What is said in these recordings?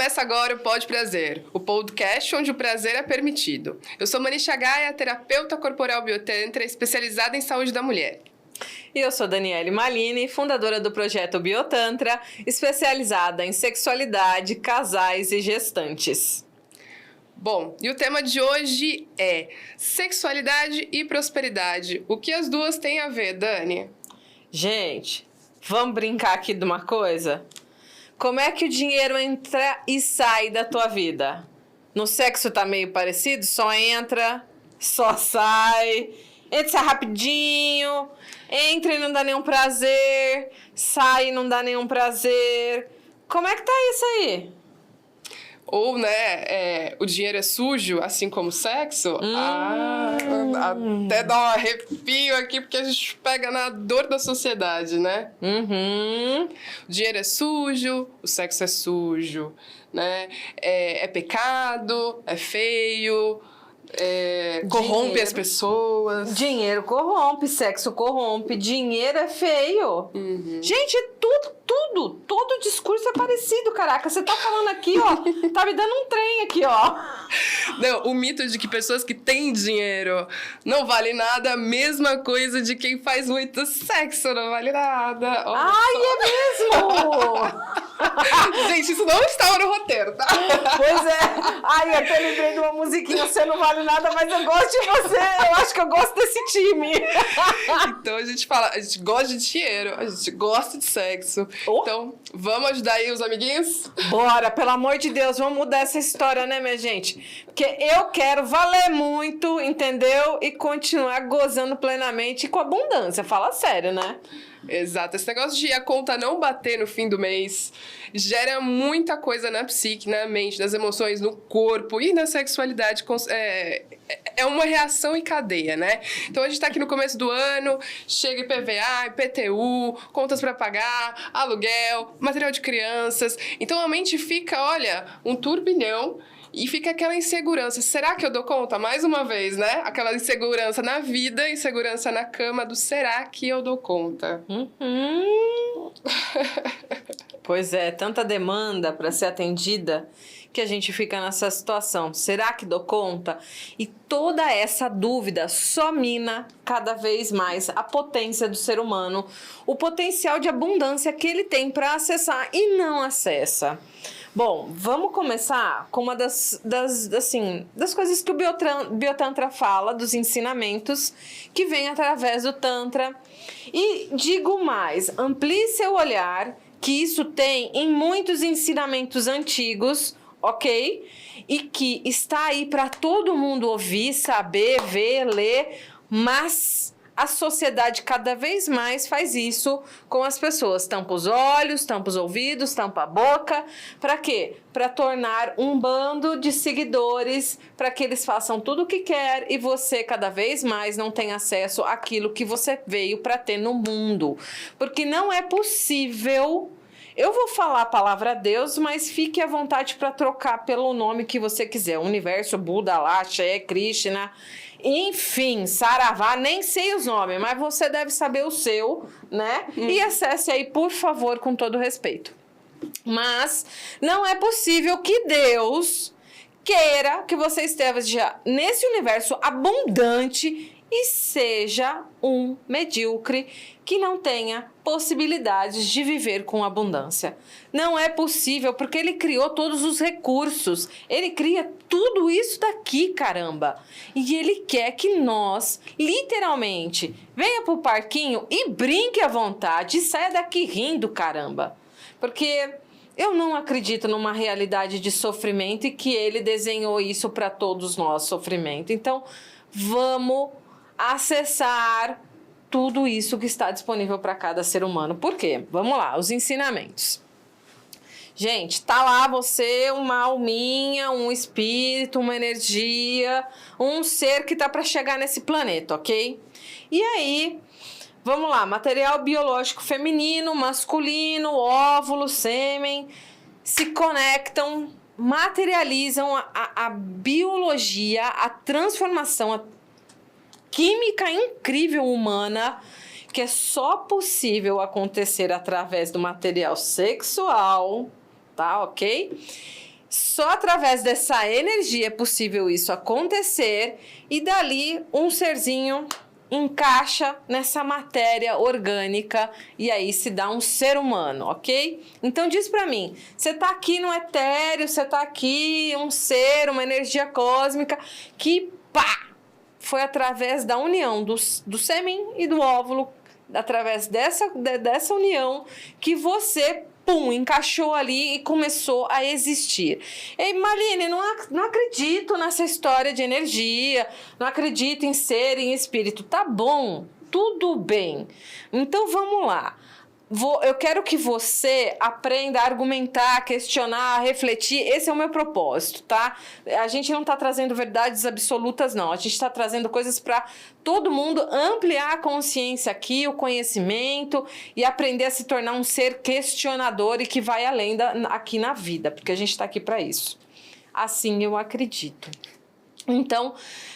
Começa agora o Pode Prazer, o podcast onde o prazer é permitido. Eu sou Manisha Gaia, terapeuta corporal biotantra especializada em saúde da mulher. E eu sou Daniele Malini, fundadora do projeto Biotantra, especializada em sexualidade, casais e gestantes. Bom, e o tema de hoje é sexualidade e prosperidade. O que as duas têm a ver, Dani? Gente, vamos brincar aqui de uma coisa? Como é que o dinheiro entra e sai da tua vida? No sexo tá meio parecido? Só entra, só sai, entra rapidinho, entra e não dá nenhum prazer, sai e não dá nenhum prazer. Como é que tá isso aí? Ou, né, o dinheiro é sujo, assim como o sexo? Até dá um arrepio aqui, porque a gente pega na dor da sociedade, né? O dinheiro é sujo, o sexo é sujo, né? É pecado, é feio, corrompe as pessoas. Dinheiro corrompe, sexo corrompe, dinheiro é feio. Gente, todo discurso é parecido, caraca. Você tá falando aqui, ó, tá me dando um trem aqui, ó. Não, o mito de que pessoas que têm dinheiro não vale nada, a mesma coisa de quem faz muito sexo não vale nada. Ai, é mesmo? Gente, isso não estava no roteiro, tá? Pois é. Ai, eu até lembrei de uma musiquinha, você não vale nada, mas eu gosto de você. Eu acho que eu gosto desse time. Então a gente fala, a gente gosta de dinheiro, a gente gosta de sexo. Então, vamos ajudar aí os amiguinhos? Bora, pelo amor de Deus, vamos mudar essa história, né, minha gente? Porque eu quero valer muito, entendeu? E continuar gozando plenamente e com abundância. Fala sério, né? Exato. Esse negócio de a conta não bater no fim do mês gera muita coisa na psique, na mente, nas emoções, no corpo e na sexualidade. É uma reação em cadeia, né? Então, a gente tá aqui no começo do ano, chega IPVA, IPTU, contas para pagar, aluguel, material de crianças. Então, a mente fica, olha, um turbilhão. E fica aquela insegurança. Será que eu dou conta? Mais uma vez, né? Aquela insegurança na vida, insegurança na cama do será que eu dou conta? Pois é, tanta demanda para ser atendida que a gente fica nessa situação. Será que dou conta? E toda essa dúvida só mina cada vez mais a potência do ser humano, o potencial de abundância que ele tem para acessar e não acessa. Bom, vamos começar com uma das coisas que o Biotantra fala, dos ensinamentos que vem através do Tantra. E digo mais, amplie seu olhar, que isso tem em muitos ensinamentos antigos, ok? E que está aí para todo mundo ouvir, saber, ver, ler, mas a sociedade cada vez mais faz isso com as pessoas. Tampa os olhos, tampa os ouvidos, tampa a boca. Para quê? Para tornar um bando de seguidores, para que eles façam tudo o que quer e você cada vez mais não tem acesso àquilo que você veio para ter no mundo. Porque não é possível. Eu vou falar a palavra Deus, mas fique à vontade para trocar pelo nome que você quiser. Universo, Buda, Alá, Xé, Krishna, enfim, Saravá, nem sei os nomes, mas você deve saber o seu, né? E acesse aí, por favor, com todo respeito. Mas não é possível que Deus queira que você esteja nesse universo abundante e seja um medíocre que não tenha possibilidades de viver com abundância. Não é possível, porque ele criou todos os recursos. Ele cria tudo isso daqui, caramba. E ele quer que nós, literalmente, venha pro parquinho e brinque à vontade e saia daqui rindo, caramba. Porque eu não acredito numa realidade de sofrimento e que ele desenhou isso para todos nós, sofrimento. Então, vamos acessar tudo isso que está disponível para cada ser humano. Por quê? Vamos lá, os ensinamentos. Gente, tá lá você, uma alminha, um espírito, uma energia, um ser que tá para chegar nesse planeta, ok? E aí, vamos lá, material biológico feminino, masculino, óvulo, sêmen, se conectam, materializam a biologia, a transformação, a química incrível humana, que é só possível acontecer através do material sexual, tá, ok? Só através dessa energia é possível isso acontecer e dali um serzinho encaixa nessa matéria orgânica e aí se dá um ser humano, ok? Então diz pra mim, você tá aqui no etéreo, você tá aqui um ser, uma energia cósmica que pá! Foi através da união do sêmen e do óvulo, através dessa união que você encaixou ali e começou a existir. Ei, Marlene, não acredito nessa história de energia, não acredito em ser, em espírito. Tá bom, tudo bem. Então vamos lá. Eu quero que você aprenda a argumentar, questionar, refletir. Esse é o meu propósito, tá? A gente não está trazendo verdades absolutas, não. A gente está trazendo coisas para todo mundo ampliar a consciência aqui, o conhecimento e aprender a se tornar um ser questionador e que vai além aqui na vida, porque a gente está aqui para isso. Assim eu acredito. Então,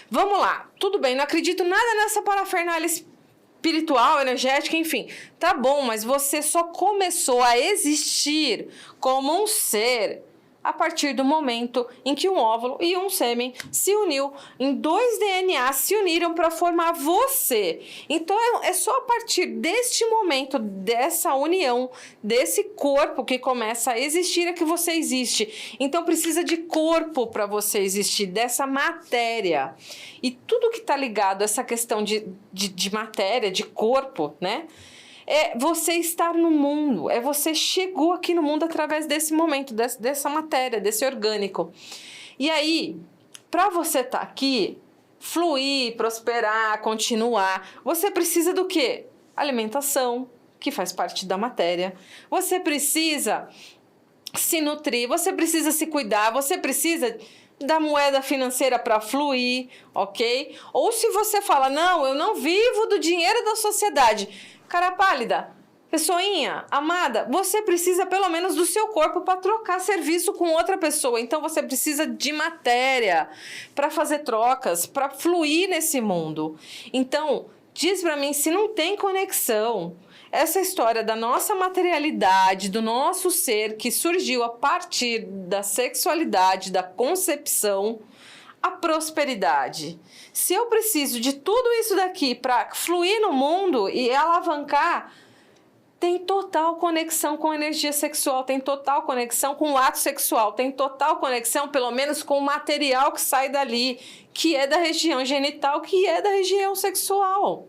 vamos lá. Tudo bem, não acredito nada nessa parafernália espiritual, energética, enfim. Tá bom, mas você só começou a existir como um ser a partir do momento em que um óvulo e um sêmen se uniu, em 2 DNA se uniram para formar você. Então é só a partir deste momento, dessa união, desse corpo que começa a existir é que você existe. Então precisa de corpo para você existir, dessa matéria. E tudo que está ligado a essa questão de matéria, de corpo, né? É você estar no mundo, é você chegou aqui no mundo através desse momento, dessa matéria, desse orgânico. E aí, para você estar aqui, fluir, prosperar, continuar, você precisa do quê? Alimentação, que faz parte da matéria. Você precisa se nutrir, você precisa se cuidar, você precisa da moeda financeira para fluir, ok? Ou se você fala, não, eu não vivo do dinheiro da sociedade. Cara pálida, pessoinha, amada, você precisa pelo menos do seu corpo para trocar serviço com outra pessoa. Então você precisa de matéria para fazer trocas, para fluir nesse mundo. Então, diz para mim se não tem conexão. Essa história da nossa materialidade, do nosso ser que surgiu a partir da sexualidade, da concepção, a prosperidade. Se eu preciso de tudo isso daqui para fluir no mundo e alavancar, tem total conexão com energia sexual, tem total conexão com o ato sexual, tem total conexão, pelo menos, com o material que sai dali, que é da região genital, que é da região sexual.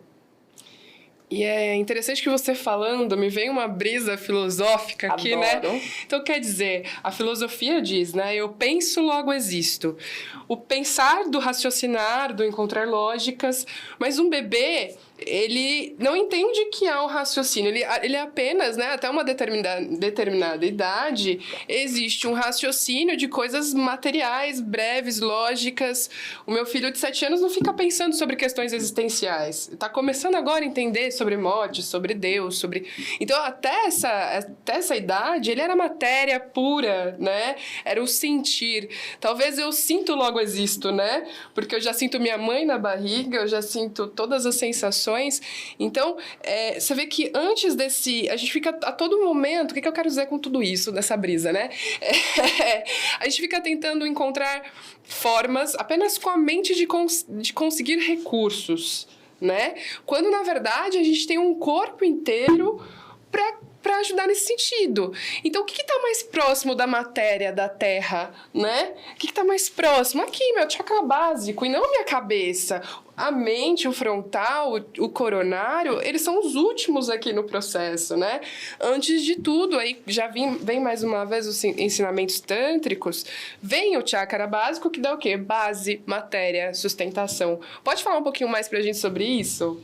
E é interessante que você falando, me vem uma brisa filosófica aqui, Adoro. né? Então, quer dizer, a filosofia diz, né? Eu penso, logo existo. O pensar do raciocinar, do encontrar lógicas, mas um bebê, ele não entende que há um raciocínio. Ele apenas, né? Até uma determinada idade, existe um raciocínio de coisas materiais, breves, lógicas. O meu filho de 7 anos não fica pensando sobre questões existenciais. Está começando agora a entender sobre morte, sobre Deus, sobre... Então, até essa idade, ele era matéria pura, né? Era o sentir. Talvez eu sinto, logo existo, né? Porque eu já sinto minha mãe na barriga, eu já sinto todas as sensações. Então, você vê que antes desse... A gente fica a todo momento... O que eu quero dizer com tudo isso, dessa brisa, né? A gente fica tentando encontrar formas apenas com a mente de conseguir recursos, né? Quando, na verdade, a gente tem um corpo inteiro para ajudar nesse sentido. Então, o que está mais próximo da matéria da Terra, né? O que está mais próximo? Aqui, meu chakra básico, e não a minha cabeça. A mente, o frontal, o coronário, eles são os últimos aqui no processo, né? Antes de tudo, aí já vem mais uma vez os ensinamentos tântricos, vem o chakra básico, que dá o quê? Base, matéria, sustentação. Pode falar um pouquinho mais pra gente sobre isso?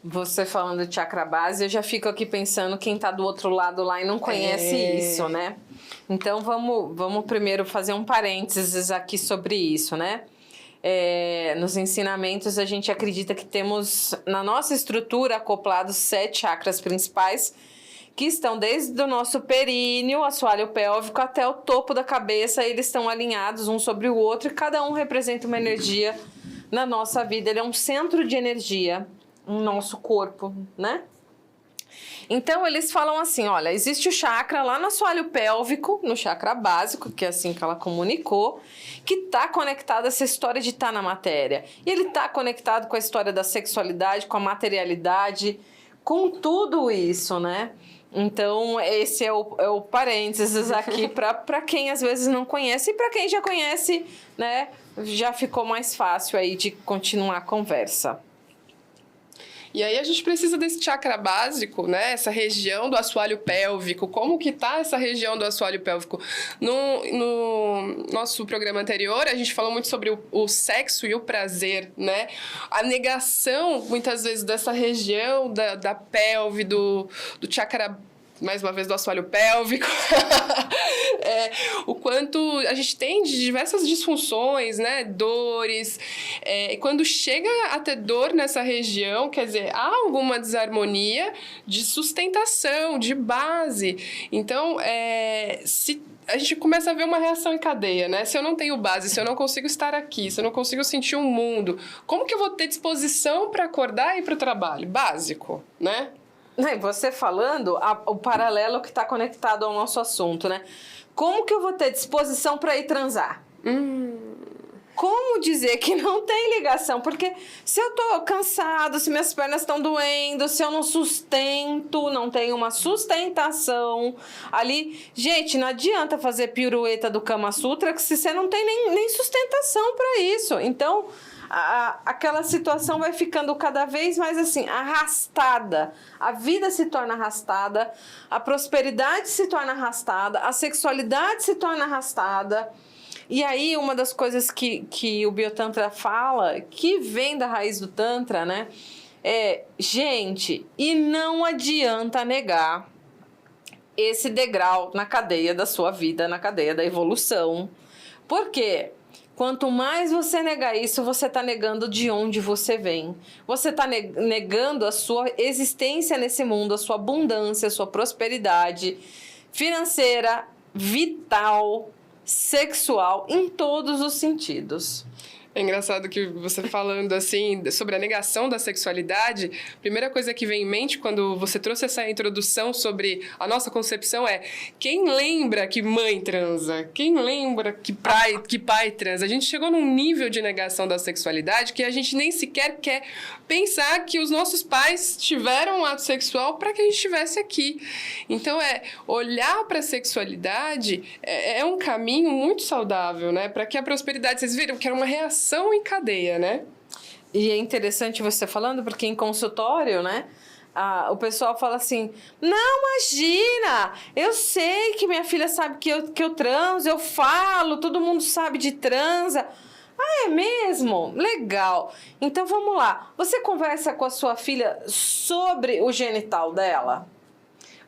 Você falando de chakra base, eu já fico aqui pensando quem tá do outro lado lá e não conhece isso, né? Então, vamos primeiro fazer um parênteses aqui sobre isso, né? Nos ensinamentos, a gente acredita que temos, na nossa estrutura, acoplados 7 chakras principais, que estão desde o nosso períneo, assoalho pélvico, até o topo da cabeça. Eles estão alinhados um sobre o outro e cada um representa uma energia na nossa vida. Ele é um centro de energia no nosso corpo, né? Então, eles falam assim, olha, existe o chakra lá no assoalho pélvico, no chakra básico, que é assim que ela comunicou, que está conectado a essa história de estar na matéria. E ele está conectado com a história da sexualidade, com a materialidade, com tudo isso, né? Então, esse é o parênteses aqui para quem às vezes não conhece. E para quem já conhece, né, já ficou mais fácil aí de continuar a conversa. E aí a gente precisa desse chakra básico, né? Essa região do assoalho pélvico. Como que tá essa região do assoalho pélvico? No nosso programa anterior, a gente falou muito sobre o sexo e o prazer, né? A negação, muitas vezes, dessa região da pelve, do chakra, mais uma vez, do assoalho pélvico. O quanto a gente tem de diversas disfunções, né? Dores. E quando chega a ter dor nessa região, quer dizer, há alguma desarmonia de sustentação, de base. Então, se a gente começa a ver uma reação em cadeia, né? Se eu não tenho base, se eu não consigo estar aqui, se eu não consigo sentir o mundo, como que eu vou ter disposição para acordar e ir para o trabalho? Básico, né? Você falando, o paralelo que está conectado ao nosso assunto, né? Como que eu vou ter disposição para ir transar? Como dizer que não tem ligação? Porque se eu tô cansado, se minhas pernas estão doendo, se eu não sustento, não tenho uma sustentação ali... Gente, não adianta fazer pirueta do Kama Sutra que se você não tem nem sustentação para isso. Então, aquela situação vai ficando cada vez mais assim, arrastada. A vida se torna arrastada, a prosperidade se torna arrastada, a sexualidade se torna arrastada. E aí, uma das coisas que o Biotantra fala, que vem da raiz do Tantra, né? Gente, e não adianta negar esse degrau na cadeia da sua vida, na cadeia da evolução. Por quê? Quanto mais você negar isso, você está negando de onde você vem. Você está negando a sua existência nesse mundo, a sua abundância, a sua prosperidade financeira, vital, sexual, em todos os sentidos. É engraçado que você falando assim sobre a negação da sexualidade, a primeira coisa que vem em mente quando você trouxe essa introdução sobre a nossa concepção é: quem lembra que mãe transa? Quem lembra que pai transa? A gente chegou num nível de negação da sexualidade que a gente nem sequer quer pensar que os nossos pais tiveram um ato sexual para que a gente estivesse aqui. Então, olhar para a sexualidade é um caminho muito saudável, né? Para que a prosperidade... Vocês viram que era uma reação em cadeia, né? E é interessante você falando, porque em consultório, né? O pessoal fala assim: não, imagina, eu sei que minha filha sabe que eu transo, eu falo, todo mundo sabe de transa. Ah, é mesmo? Legal. Então vamos lá. Você conversa com a sua filha sobre o genital dela?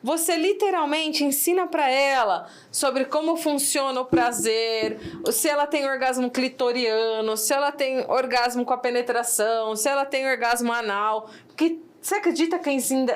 Você literalmente ensina para ela sobre como funciona o prazer, se ela tem orgasmo clitoriano, se ela tem orgasmo com a penetração, se ela tem orgasmo anal. Porque você acredita que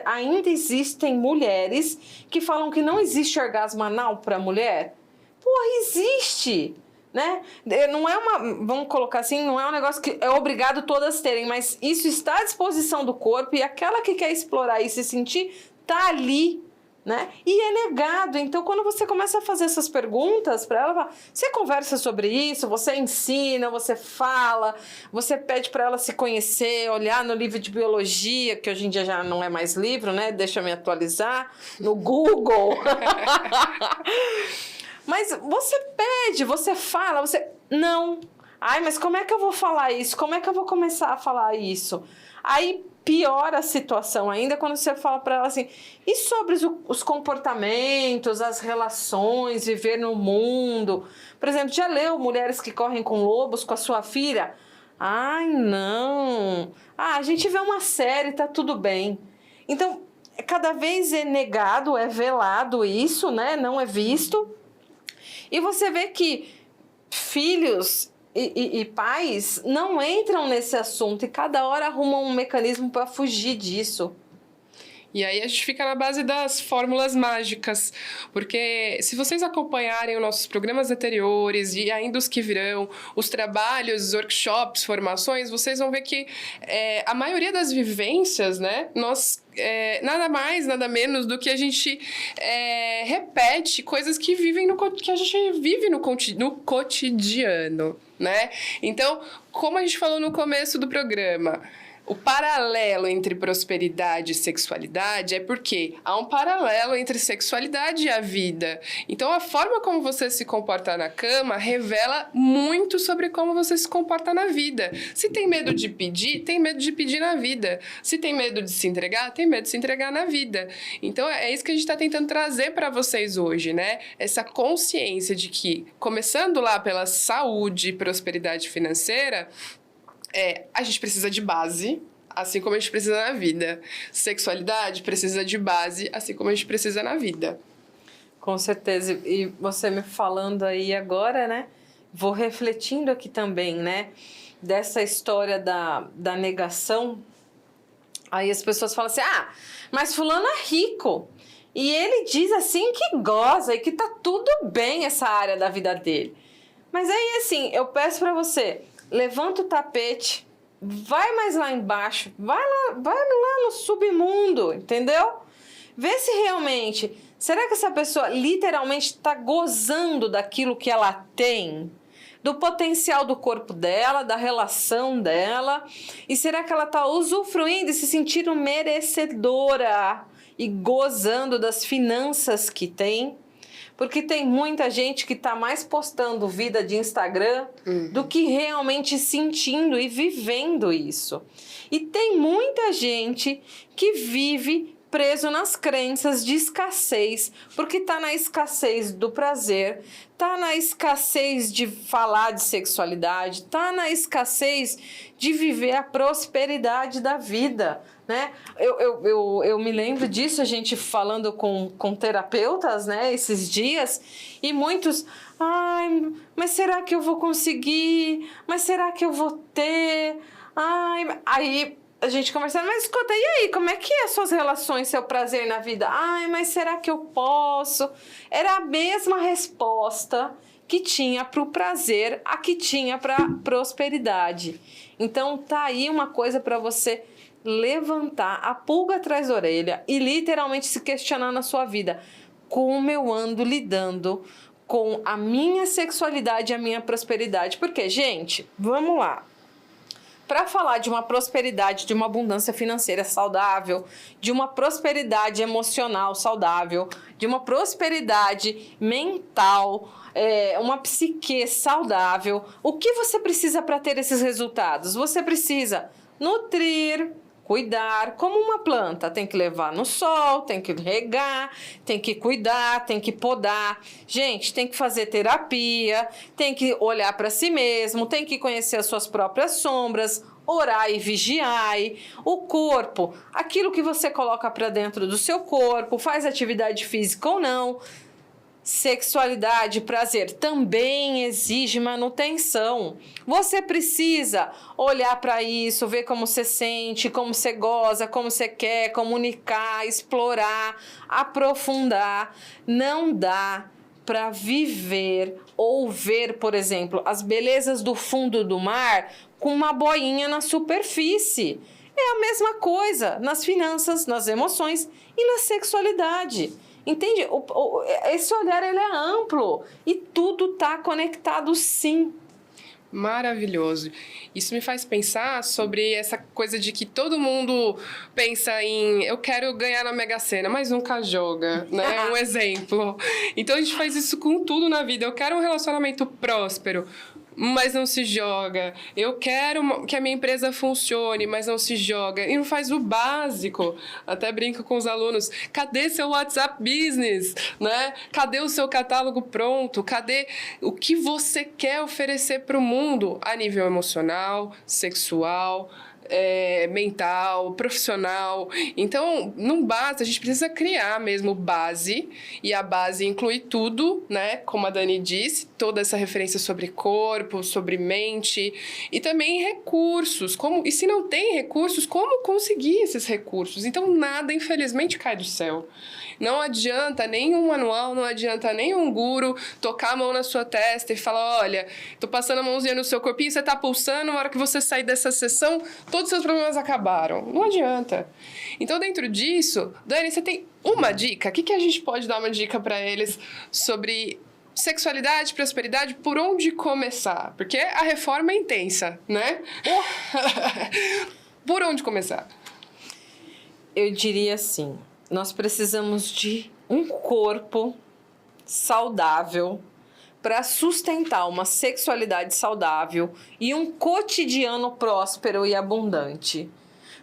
ainda existem mulheres que falam que não existe orgasmo anal para mulher? Porra, existe! Né? Não é vamos colocar assim, não é um negócio que é obrigado todas terem, mas isso está à disposição do corpo e aquela que quer explorar e se sentir, tá ali, né? E é negado. Então, quando você começa a fazer essas perguntas para ela, você conversa sobre isso, você ensina, você fala, você pede para ela se conhecer, olhar no livro de biologia, que hoje em dia já não é mais livro, né? Deixa eu me atualizar, no Google. Mas você pede, você fala, você... Não. Ai, mas como é que eu vou falar isso? Como é que eu vou começar a falar isso? Aí piora a situação ainda quando você fala para ela assim: e sobre os comportamentos, as relações, viver no mundo? Por exemplo, já leu Mulheres que Correm com Lobos com a sua filha? Ai, não. A gente vê uma série, tá tudo bem. Então, cada vez é negado, é velado isso, né? Não é visto. E você vê que filhos e pais não entram nesse assunto e cada hora arrumam um mecanismo para fugir disso. E aí a gente fica na base das fórmulas mágicas, porque se vocês acompanharem os nossos programas anteriores e ainda os que virão, os trabalhos, workshops, formações, vocês vão ver que a maioria das vivências, né, nós nada mais, nada menos do que a gente repete coisas que que a gente vive no cotidiano, né? Então, como a gente falou no começo do programa, o paralelo entre prosperidade e sexualidade é porque há um paralelo entre sexualidade e a vida. Então, a forma como você se comporta na cama revela muito sobre como você se comporta na vida. Se tem medo de pedir, tem medo de pedir na vida. Se tem medo de se entregar, tem medo de se entregar na vida. Então, é isso que a gente está tentando trazer para vocês hoje, né? Essa consciência de que, começando lá pela saúde e prosperidade financeira, a gente precisa de base, assim como a gente precisa na vida. Sexualidade precisa de base, assim como a gente precisa na vida. Com certeza. E você me falando aí agora, né? Vou refletindo aqui também, né? Dessa história da negação. Aí as pessoas falam assim, mas fulano é rico. E ele diz assim que goza e que tá tudo bem essa área da vida dele. Mas aí, assim, eu peço pra você... Levanta o tapete, vai mais lá embaixo, vai lá no submundo, entendeu? Vê se realmente, será que essa pessoa literalmente está gozando daquilo que ela tem? Do potencial do corpo dela, da relação dela? E será que ela está usufruindo e se sentindo merecedora e gozando das finanças que tem? Porque tem muita gente que está mais postando vida de Instagram do que realmente sentindo e vivendo isso. E tem muita gente que vive preso nas crenças de escassez, porque está na escassez do prazer, está na escassez de falar de sexualidade, está na escassez de viver a prosperidade da vida, né? Eu me lembro disso, a gente falando com terapeutas, né, esses dias, e muitos, mas será que eu vou conseguir? Mas será que eu vou ter? Aí a gente conversando, mas escuta, e aí, como é que é as suas relações, seu prazer na vida? Mas será que eu posso? Era a mesma resposta que tinha para o prazer, a que tinha para a prosperidade. Então, tá aí uma coisa para você levantar a pulga atrás da orelha e literalmente se questionar na sua vida. Como eu ando lidando com a minha sexualidade e a minha prosperidade? Porque, gente, vamos lá. Para falar de uma prosperidade, de uma abundância financeira saudável, de uma prosperidade emocional saudável, de uma prosperidade mental, uma psique saudável, o que você precisa para ter esses resultados? Você precisa nutrir, cuidar, como uma planta, tem que levar no sol, tem que regar, tem que cuidar, tem que podar. Gente, tem que fazer terapia, tem que olhar para si mesmo, tem que conhecer as suas próprias sombras, orar e vigiar. O corpo, aquilo que você coloca para dentro do seu corpo, faz atividade física ou não. Sexualidade, prazer, também exige manutenção. Você precisa olhar para isso, ver como você sente, como você goza, como você quer, comunicar, explorar, aprofundar. Não dá para viver ou ver, por exemplo, as belezas do fundo do mar com uma boinha na superfície. É a mesma coisa nas finanças, nas emoções e na sexualidade. Entende? Esse olhar ele é amplo e tudo está conectado, sim. Maravilhoso. Isso me faz pensar sobre essa coisa de que todo mundo pensa em eu quero ganhar na Mega Sena, mas nunca joga, né? Um exemplo. Então a gente faz isso com tudo na vida. Eu quero um relacionamento próspero, mas não se joga. Eu quero que a minha empresa funcione, mas não se joga. E não faz o básico. Até brinco com os alunos. Cadê seu WhatsApp Business? Né? Cadê o seu catálogo pronto? Cadê o que você quer oferecer para o mundo a nível emocional, sexual, mental, profissional. Então, não basta, a gente precisa criar mesmo base, e a base inclui tudo, né? Como a Dani disse, toda essa referência sobre corpo, sobre mente, e também recursos. E se não tem recursos, como conseguir esses recursos? Então, nada, infelizmente, cai do céu. Não adianta nenhum manual, não adianta nenhum guru tocar a mão na sua testa e falar, olha, tô passando a mãozinha no seu corpinho, você tá pulsando, na hora que você sair dessa sessão, todos os seus problemas acabaram. Não adianta. Então, dentro disso, Dani, você tem uma dica? O que a gente pode dar uma dica para eles sobre sexualidade, prosperidade, por onde começar? Porque a reforma é intensa, né? Por onde começar? Eu diria assim, nós precisamos de um corpo saudável para sustentar uma sexualidade saudável e um cotidiano próspero e abundante.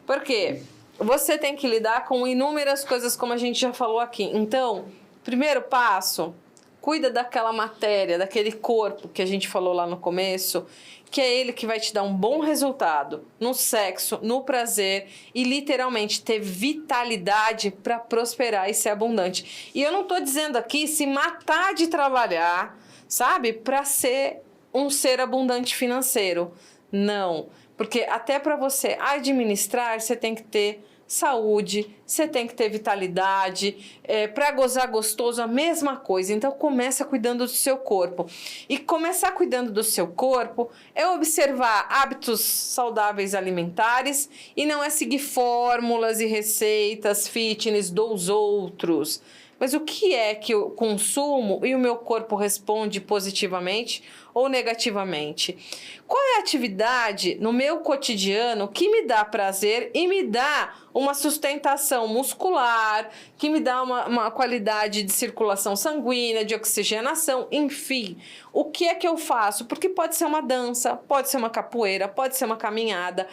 Porque você tem que lidar com inúmeras coisas, como a gente já falou aqui. Então, primeiro passo, cuida daquela matéria, daquele corpo que a gente falou lá no começo, que é ele que vai te dar um bom resultado no sexo, no prazer e literalmente ter vitalidade para prosperar e ser abundante. E eu não estou dizendo aqui se matar de trabalhar, sabe, para ser um ser abundante financeiro. Não, porque até para você administrar, você tem que ter saúde, você tem que ter vitalidade, para gozar gostoso, a mesma coisa. Então, começa cuidando do seu corpo. E começar cuidando do seu corpo é observar hábitos saudáveis alimentares e não é seguir fórmulas e receitas fitness dos outros. Mas o que é que eu consumo e o meu corpo responde positivamente ou negativamente? Qual é a atividade no meu cotidiano que me dá prazer e me dá uma sustentação muscular, que me dá uma qualidade de circulação sanguínea, de oxigenação, enfim. O que é que eu faço? Porque pode ser uma dança, pode ser uma capoeira, pode ser uma caminhada.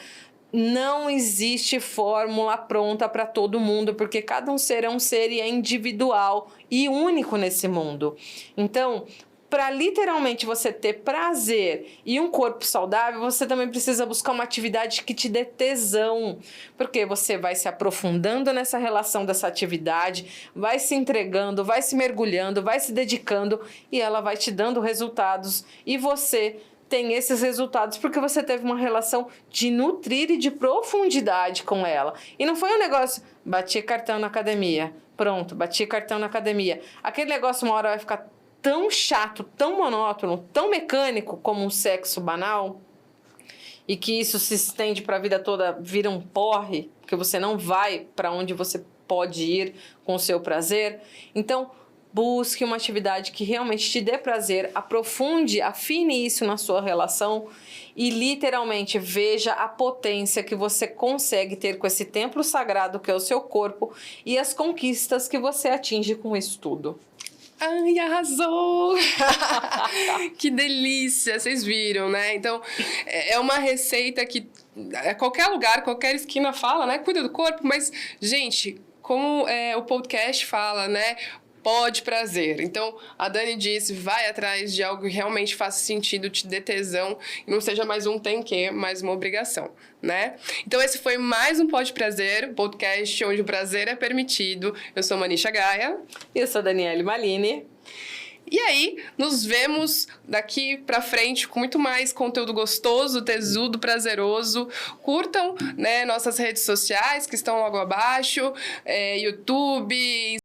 Não existe fórmula pronta para todo mundo, porque cada um ser é um ser e é individual e único nesse mundo. Então, para literalmente você ter prazer e um corpo saudável, você também precisa buscar uma atividade que te dê tesão, porque você vai se aprofundando nessa relação dessa atividade, vai se entregando, vai se mergulhando, vai se dedicando e ela vai te dando resultados e você tem esses resultados porque você teve uma relação de nutrir e de profundidade com ela. E não foi um negócio, bati cartão na academia, pronto, bati cartão na academia. Aquele negócio uma hora vai ficar tão chato, tão monótono, tão mecânico como um sexo banal, e que isso se estende para a vida toda, vira um porre, porque você não vai para onde você pode ir com o seu prazer. Então, busque uma atividade que realmente te dê prazer, aprofunde, afine isso na sua relação e literalmente veja a potência que você consegue ter com esse templo sagrado que é o seu corpo e as conquistas que você atinge com isso tudo. Ai, arrasou! Que delícia! Vocês viram, né? Então, é uma receita que qualquer lugar, qualquer esquina fala, né? Cuida do corpo, mas, gente, como o podcast fala, né? Pode prazer. Então, a Dani disse, vai atrás de algo que realmente faça sentido, te dê tesão, e não seja mais um tem que, mais uma obrigação, né? Então, esse foi mais um Pode Prazer, podcast onde o prazer é permitido. Eu sou Manisha Gaia. Eu sou Daniele Malini. E aí, nos vemos daqui pra frente com muito mais conteúdo gostoso, tesudo, prazeroso. Curtam, né, nossas redes sociais que estão logo abaixo, YouTube,